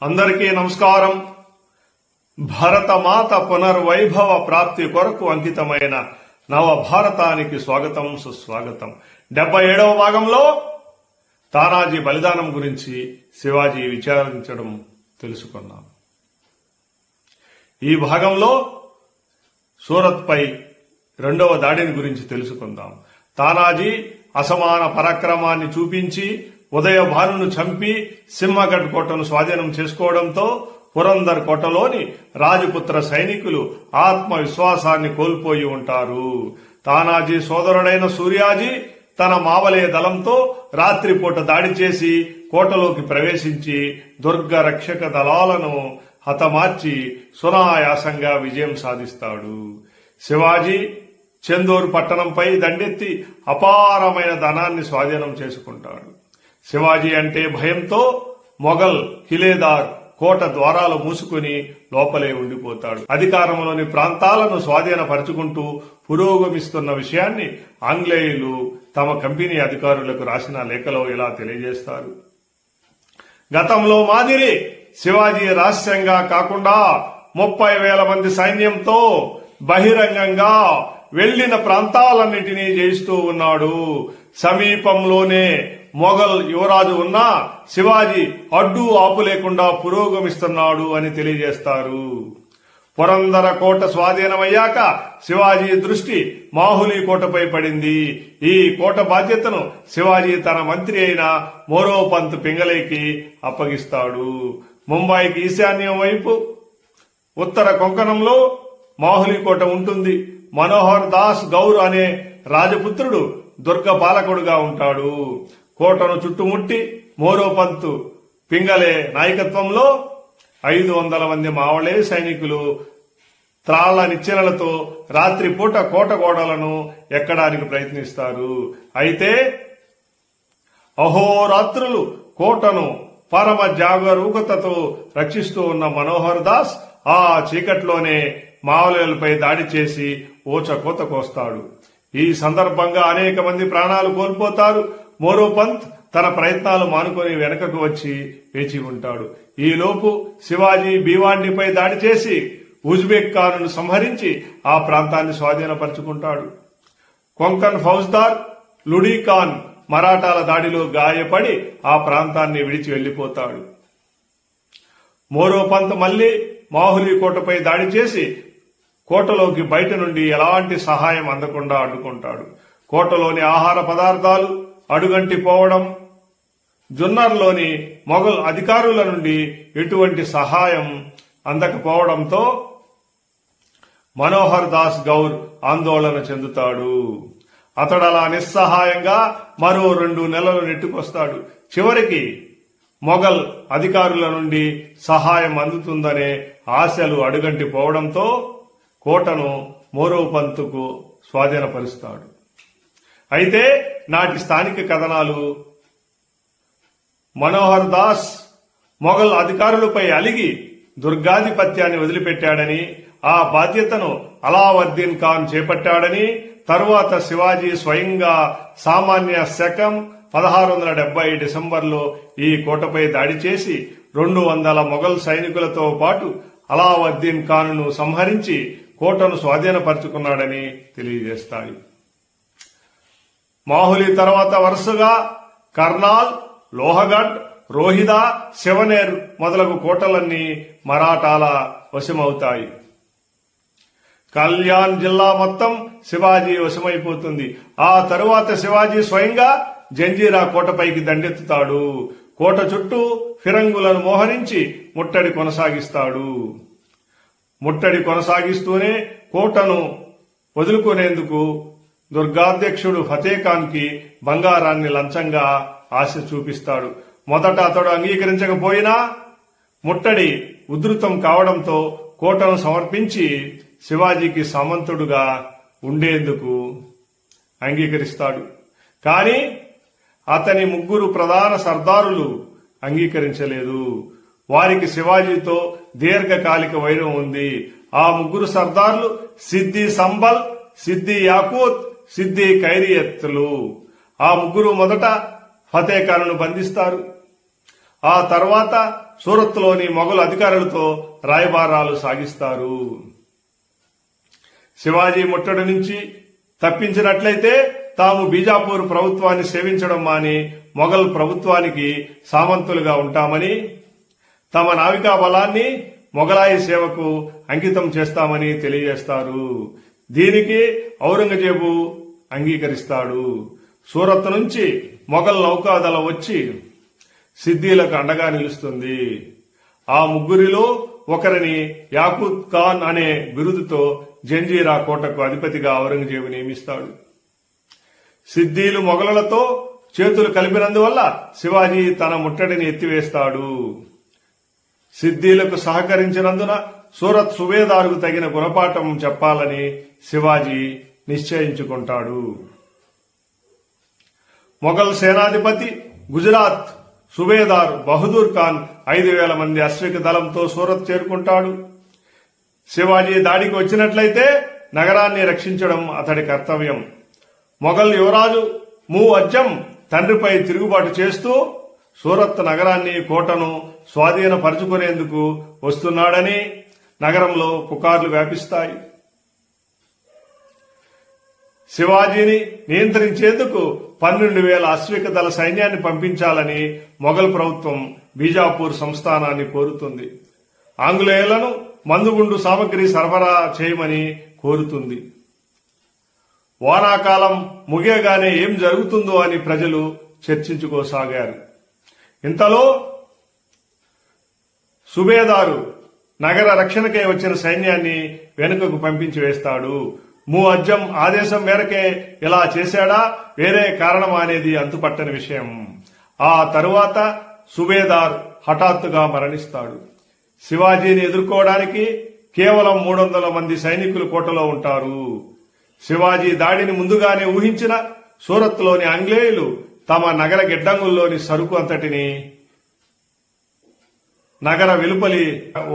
అందరికీ నమస్కారం. భరతమాత పునర్వైభవ ప్రాప్తి కొరకు అంకితమైన నవ భారతానికి స్వాగతం, సుస్వాగతం. 77వ భాగంలో తానాజీ బలిదానం గురించి శివాజీ విచారించడం తెలుసుకున్నాం. ఈ భాగంలో సూరత్ పై 2వ దాడిని గురించి తెలుసుకుందాం. తానాజీ అసమాన పరాక్రమాన్ని చూపించి ఉదయభానును చంపి సింహగఢ్ కోటను స్వాధీనం చేసుకోవడంతో పురందర్ కోటలోని రాజపుత్ర సైనికులు ఆత్మవిశ్వాసాన్ని కోల్పోయి ఉంటారు. తానాజీ సోదరుడైన సూర్యాజీ తన మావలే దళంతో రాత్రిపూట దాడి చేసి కోటలోకి ప్రవేశించి దుర్గ రక్షక దళాలను హతమార్చి సునాయాసంగా విజయం సాధిస్తాడు. శివాజీ చందూర్ పట్టణంపై దండెత్తి అపారమైన ధనాన్ని స్వాధీనం చేసుకుంటాడు. శివాజీ అంటే భయంతో మొఘల్ కిలేదార్ కోట ద్వారాలు మూసుకుని లోపలే ఉండిపోతాడు. అధికారంలోని ప్రాంతాలను స్వాధీనపరుచుకుంటూ పురోగమిస్తున్న విషయాన్ని ఆంగ్లేయులు తమ కంపెనీ అధికారులకు రాసిన లేఖలో ఇలా తెలియజేస్తారు. గతంలో మాదిరి శివాజీ రహస్యంగా కాకుండా 30,000 మంది సైన్యంతో బహిరంగంగా వెళ్లిన ప్రాంతాలన్నిటినీ జయిస్తూ ఉన్నాడు. సమీపంలోనే మొఘల్ యువరాజు ఉన్నా శివాజీ అడ్డు ఆపు లేకుండా పురోగమిస్తున్నాడు అని తెలియజేస్తారు. పురందర కోట స్వాధీనమయ్యాక శివాజీ దృష్టి మాహులీ కోటపై పడింది. ఈ కోట బాధ్యతను శివాజీ తన మంత్రి అయిన మోరోపంత్ పింగళేకి అప్పగిస్తాడు. ముంబైకి ఈశాన్యం వైపు ఉత్తర కొంకణంలో మాహులీ కోట ఉంటుంది. మనోహర్ దాస్ గౌర్ అనే రాజపుత్రుడు దుర్గ పాలకుడుగా ఉంటాడు. కోటను చుట్టుముట్టి మోరోపంత్ పింగళే నాయకత్వంలో 500 మంది మావళే సైనికులు త్రాళ్ల నిచ్చెనలతో రాత్రిపూట కోట గోడలను ఎక్కడానికి ప్రయత్నిస్తారు. అయితే అహోరాత్రులు కోటను పరమ జాగరూకతతో రక్షిస్తూ ఉన్న మనోహర్ దాస్ ఆ చీకట్లోనే మావలేలపై దాడి చేసి ఊచకోత కోస్తాడు. ఈ సందర్భంగా అనేక మంది ప్రాణాలు కోల్పోతారు. మోరోపంత్ తన ప్రయత్నాలు మానుకొని వెనకకు వచ్చి వేచి ఉంటాడు. ఈలోపు శివాజీ భీవాండిపై దాడి చేసి ఉజ్బెక్ ఖాన్ను సంహరించి ఆ ప్రాంతాన్ని స్వాధీనపరుచుకుంటాడు. కొంకన్ ఫౌజ్దార్ లుడీ ఖాన్ మరాఠాల దాడిలో గాయపడి ఆ ప్రాంతాన్ని విడిచి వెళ్లిపోతాడు. మోరోపంత్ మళ్లీ మాహులీ కోటపై దాడి చేసి కోటలోకి బయట నుండి ఎలాంటి సహాయం అందకుండా అడ్డుకుంటాడు. కోటలోని ఆహార పదార్థాలు అడుగంటి పోవడం, జున్నర్లోని మొఘల్ అధికారుల నుండి ఎటువంటి సహాయం అందకపోవడంతో మనోహర్ దాస్ గౌర్ ఆందోళన చెందుతాడు. అతడలా నిస్సహాయంగా మరో 2 నెలలు నెట్టుకొస్తాడు. చివరికి మొఘల్ అధికారుల నుండి సహాయం అందుతుందనే ఆశలు అడుగంటి పోవడంతో కోటను మోరోపంత్కు స్వాధీనపరుస్తాడు. అయితే నాటి స్థానిక కథనాలు మనోహర్ దాస్ మొఘల్ అధికారులపై అలిగి దుర్గాధిపత్యాన్ని వదిలిపెట్టాడని, ఆ బాధ్యతను అలావుద్దీన్ ఖాన్ చేపట్టాడని, తరువాత శివాజీ స్వయంగా సామాన్య శకం 1670 డిసెంబర్లో ఈ కోటపై దాడి చేసి 200 మొఘల్ సైనికులతో పాటు అలావుద్దీన్ ఖాన్ను సంహరించి కోటను స్వాధీనపరుచుకున్నాడని తెలియజేస్తాయి. మాహులీ తర్వాత వరుసగా కర్నాల్, లోహగఢ్, రోహిదా, శివనేర్ మొదలగు కోటలన్నీ మరాఠాల వశమవుతాయి. కళ్యాణ్ జిల్లా మొత్తం శివాజీ వశమైపోతుంది. ఆ తరువాత శివాజీ స్వయంగా జంజీరా కోటపైకి దండెత్తుతాడు. కోట చుట్టూ ఫిరంగులను మోహరించి ముట్టడి కొనసాగిస్తాడు. ముట్టడి కొనసాగిస్తూనే కోటను వదులుకునేందుకు దుర్గాధ్యక్షుడు ఫతేఖాన్ కి బంగారాన్ని లంచంగా ఆశ చూపిస్తాడు. మొదట అతడు అంగీకరించకపోయినా ముట్టడి ఉధృతం కావడంతో కోటను సమర్పించి శివాజీకి సామంతుడుగా ఉండేందుకు అంగీకరిస్తాడు. కానీ అతని 3 ప్రధాన సర్దారులు అంగీకరించలేదు. వారికి శివాజీతో దీర్ఘకాలిక వైరం ఉంది. ఆ 3 సర్దార్లు సిద్ది సంబల్, సిద్ది యాకూత్, సిద్ది ఖైరియత్లు. ఆ 3 మొదట ఫతేఖాన్ను బంధిస్తారు. ఆ తర్వాత సూరత్లోని మొఘలు అధికారులతో రాయబారాలు సాగిస్తారు. శివాజీ ముట్టడి నుంచి తప్పించినట్లయితే తాము బీజాపూర్ ప్రభుత్వాన్ని సేవించడం మాని మొఘల్ ప్రభుత్వానికి సామంతులుగా ఉంటామని, తమ నావికా బలాన్ని మొఘలాయి సేవకు అంకితం చేస్తామని తెలియజేస్తారు. దీనికి ఔరంగజేబు అంగీకరిస్తాడు. సూరత్ నుంచి మొఘల్ నౌకాదళం వచ్చి సిద్దీలకు అండగా నిలుస్తుంది. ఆ ముగ్గురిలో ఒకరిని యాకూత్ ఖాన్ అనే బిరుదుతో జంజీరా కోటకు అధిపతిగా ఔరంగజేబు నియమిస్తాడు. సిద్దీలు మొఘలులతో చేతులు కలిపినందువల్ల శివాజీ తన ముట్టడిని ఎత్తివేస్తాడు. సిద్దీలకు సహకరించినందున సూరత్ సుబేదారుకు తగిన గుణపాఠం చెప్పాలని శివాజీ నిశ్చయించుకుంటాడు. మొఘల్ సేనాధిపతి గుజరాత్ సుబేదార్ బహదూర్ ఖాన్ 5,000 మంది అశ్విక దళంతో సూరత్ చేరుకుంటాడు. శివాజీ దాడికి వచ్చినట్లయితే నగరాన్ని రక్షించడం అతడి కర్తవ్యం. మొఘల్ యువరాజు ముఅజ్జం తండ్రిపై తిరుగుబాటు చేస్తూ సూరత్ నగరాన్ని కోటను స్వాధీనపరుచుకునేందుకు వస్తున్నాడని నగరంలో పుకార్లు వ్యాపిస్తాయి. శివాజీని నియంత్రించేందుకు 12,000 అశ్విక దళ సైన్యాన్ని పంపించాలని మొఘల్ ప్రభుత్వం బీజాపూర్ సంస్థానాన్ని కోరుతుంది. ఆంగ్లేయులను మందుగుండు సామగ్రి సరఫరా చేయమని కోరుతుంది. వానాకాలం ముగియగానే ఏం జరుగుతుందో అని ప్రజలు చర్చించుకోసాగారు. ఇంతలో సుబేదారు నగర రక్షణకై వచ్చిన సైన్యాన్ని వెనుకకు పంపించి వేస్తాడు. ముఅజ్జం ఆదేశం మేరకే ఇలా చేశాడా, వేరే కారణమా అనేది అంతుపట్టని విషయం. ఆ తరువాత సుబేదార్ హఠాత్తుగా మరణిస్తాడు. శివాజీని ఎదుర్కోవడానికి కేవలం 300 మంది సైనికులు కోటలో ఉంటారు. శివాజీ దాడిని ముందుగానే ఊహించిన సూరత్లోని ఆంగ్లేయులు తమ నగర గిడ్డంగుల్లోని సరుకు అంతటిని నగర వెలుపలి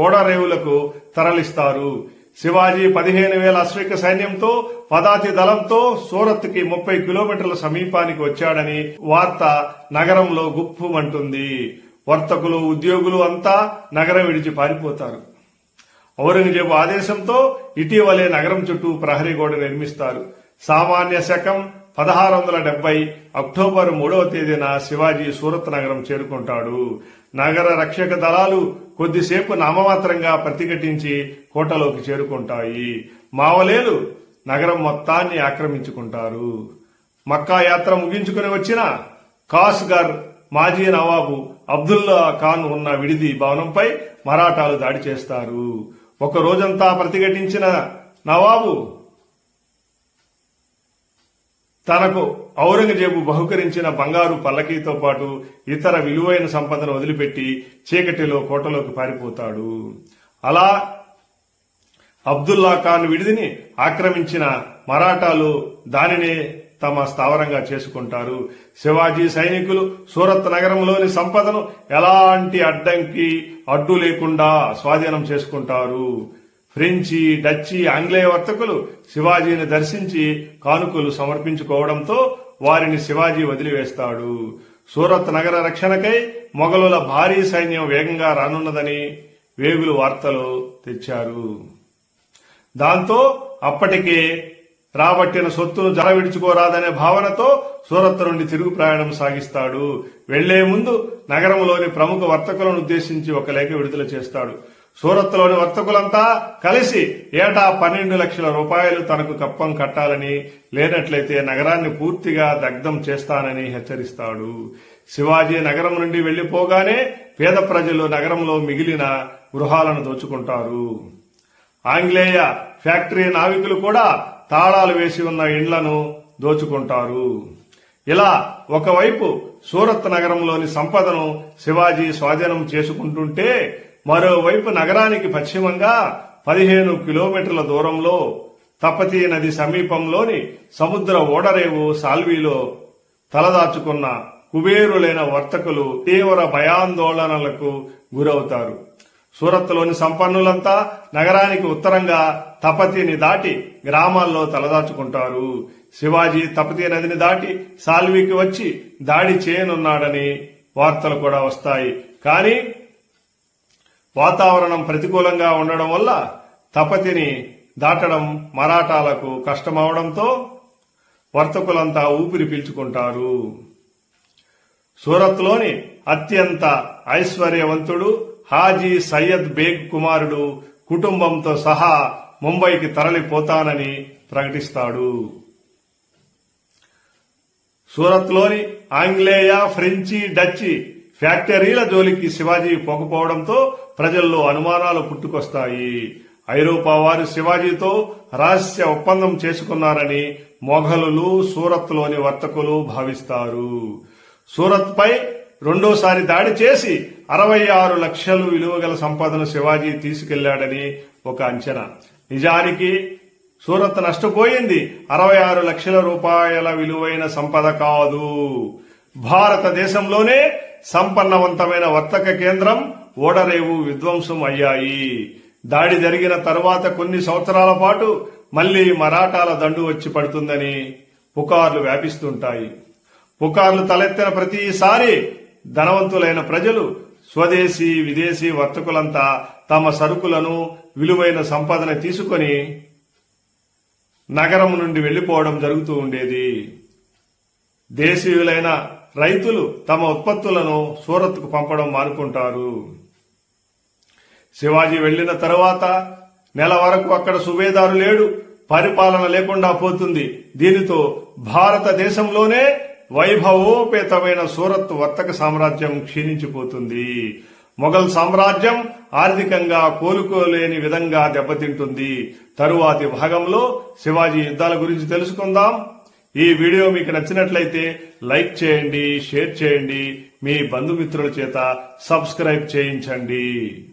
ఓడరేవులకు తరలిస్తారు. శివాజీ 15,000 అశ్విక సైన్యంతో పదాతి దళంతో సూరత్కి 30 కిలోమీటర్ల సమీపానికి వచ్చాడని వార్త నగరంలో గుప్పుమంటుంది. వర్తకులు, ఉద్యోగులు అంతా నగరం విడిచి పారిపోతారు. ఔరంగజేబు ఆదేశంతో ఇటీవలే నగరం చుట్టూ ప్రహరీ గోడ నిర్మిస్తారు. సామాన్య శకం 1670 అక్టోబర్ 3వ తేదీన శివాజీ సూరత్ నగరం చేరుకుంటాడు. నగర రక్షక దళాలు కొద్దిసేపు నామమాత్రంగా ప్రతిఘటించి కోటలోకి చేరుకుంటాయి. మావలేలు నగరం మొత్తాన్ని ఆక్రమించుకుంటారు. మక్కా యాత్ర ముగించుకుని వచ్చిన కాస్గర్ మాజీ నవాబు అబ్దుల్లా ఖాన్ ఉన్న విడిది భవనంపై మరాఠాలు దాడి చేస్తారు. ఒక రోజంతా ప్రతిఘటించిన నవాబు తనకు ఔరంగజేబు బహుకరించిన బంగారు పల్లకీతో పాటు ఇతర విలువైన సంపదను వదిలిపెట్టి చీకటిలో కోటలోకి పారిపోతాడు. అలా అబ్దుల్లా ఖాన్ విడిదిని ఆక్రమించిన మరాఠాలు దానినే తమ స్థావరంగా చేసుకుంటారు. శివాజీ సైనికులు సూరత్ నగరంలోని సంపదను ఎలాంటి అడ్డు లేకుండా స్వాధీనం చేసుకుంటారు. ఫ్రెంచి, డచ్చి, ఆంగ్లేయ వర్తకులు శివాజీని దర్శించి కానుకలు సమర్పించుకోవడంతో వారిని శివాజీ వదిలివేస్తాడు. సూరత్ నగర రక్షణకై మొఘలుల భారీ సైన్యం వేగంగా రానున్నదని వేగులు వార్తలు తెచ్చారు. దాంతో అప్పటికే రాబట్టిన సొత్తును జర విడుచుకోరాదనే భావనతో సూరత్ నుండి తిరుగు ప్రయాణం సాగిస్తాడు. వెళ్లే ముందు నగరంలోని ప్రముఖ వర్తకులను ఉద్దేశించి ఒక లేఖ విడుదల చేస్తాడు. సూరత్లోని వర్తకులంతా కలిసి ఏటా 12 లక్షల రూపాయలు తనకు కప్పం కట్టాలని, లేనట్లయితే నగరాన్ని పూర్తిగా దగ్ధం చేస్తానని హెచ్చరిస్తాడు. శివాజీ నగరం నుండి వెళ్లిపోగానే పేద ప్రజలు నగరంలో మిగిలిన గృహాలను దోచుకుంటారు. ఆంగ్లేయ ఫ్యాక్టరీ నావికులు కూడా తాళాలు వేసి ఉన్న ఇండ్లను దోచుకుంటారు. ఇలా ఒకవైపు సూరత్ నగరంలోని సంపదను శివాజీ స్వాధీనం చేసుకుంటుంటే, మరోవైపు నగరానికి పశ్చిమంగా 15 కిలోమీటర్ల దూరంలో తపతీ నది సమీపంలోని సముద్ర ఓడరేవు సాల్వీలో తలదాచుకున్న కుబేరులైన వర్తకులు తీవ్ర భయాందోళనలకు గురవుతారు. సూరత్లోని సంపన్నులంతా నగరానికి ఉత్తరంగా తపతిని దాటి గ్రామాల్లో తలదాచుకుంటారు. శివాజీ తపతీ నదిని దాటి సాల్వీకి వచ్చి దాడి చేయనున్నాడని వార్తలు కూడా వస్తాయి. కానీ వాతావరణం ప్రతికూలంగా ఉండడం వల్ల తపతిని దాటడం మరాఠాలకు కష్టమవడంతో వర్తకులంతా ఊపిరి పీల్చుకుంటారు. సూరత్లోని అత్యంత ఐశ్వర్యవంతుడు హాజీ సయ్యద్ బేగ్ కుమారుడు కుటుంబంతో సహా ముంబైకి తరలిపోతానని ప్రకటిస్తాడు. సూరత్లోని ఆంగ్లేయ, ఫ్రెంచి, డచ్చి ఫ్యాక్టరీల జోలికి శివాజీ పోకపోవడంతో ప్రజల్లో అనుమానాలు పుట్టుకొస్తాయి. ఐరోపా వారు శివాజీతో రహస్య ఒప్పందం చేసుకున్నారని మొఘలులు, సూరత్లోని వర్తకులు భావిస్తారు. సూరత్ పై రెండోసారి దాడి చేసి 66 లక్షలు విలువగల సంపదను శివాజీ తీసుకెళ్లాడని ఒక అంచనా. నిజానికి సూరత్ నష్టపోయింది 66 లక్షల రూపాయల విలువైన సంపద కాదు. భారతదేశంలోనే సంపన్నవంతమైన వర్తక కేంద్రం ఓడరేవు విధ్వంసం అయ్యాయి. దాడి జరిగిన తరువాత కొన్ని సంవత్సరాల పాటు మళ్లీ మరాఠాల దండు వచ్చి పడుతుందని పుకార్లు వ్యాపిస్తుంటాయి. పుకార్లు తలెత్తిన ప్రతిసారి ధనవంతులైన ప్రజలు, స్వదేశీ, విదేశీ వర్తకులంతా తమ సరుకులను, విలువైన సంపదను తీసుకొని నగరం నుండి వెళ్లిపోవడం జరుగుతూ ఉండేది. దేశీయులైన రైతులు తమ ఉత్పత్తులను సూరత్కు పంపడం మానుకుంటారు. శివాజీ వెళ్లిన తరువాత నెల వరకు అక్కడ సుబేదారు లేడు, పరిపాలన లేకుండా పోతుంది. దీనితో భారతదేశంలోనే వైభవోపేతమైన సూరత్ వర్తక సామ్రాజ్యం క్షీణించిపోతుంది. మొఘల్ సామ్రాజ్యం ఆర్థికంగా కోలుకోలేని విధంగా దెబ్బతింటుంది. తరువాతి భాగంలో శివాజీ యుద్ధాల గురించి తెలుసుకుందాం. ఈ వీడియో మీకు నచ్చినట్లయితే లైక్ చేయండి, షేర్ చేయండి, మీ బంధుమిత్రుల చేత సబ్స్క్రైబ్ చేయించండి.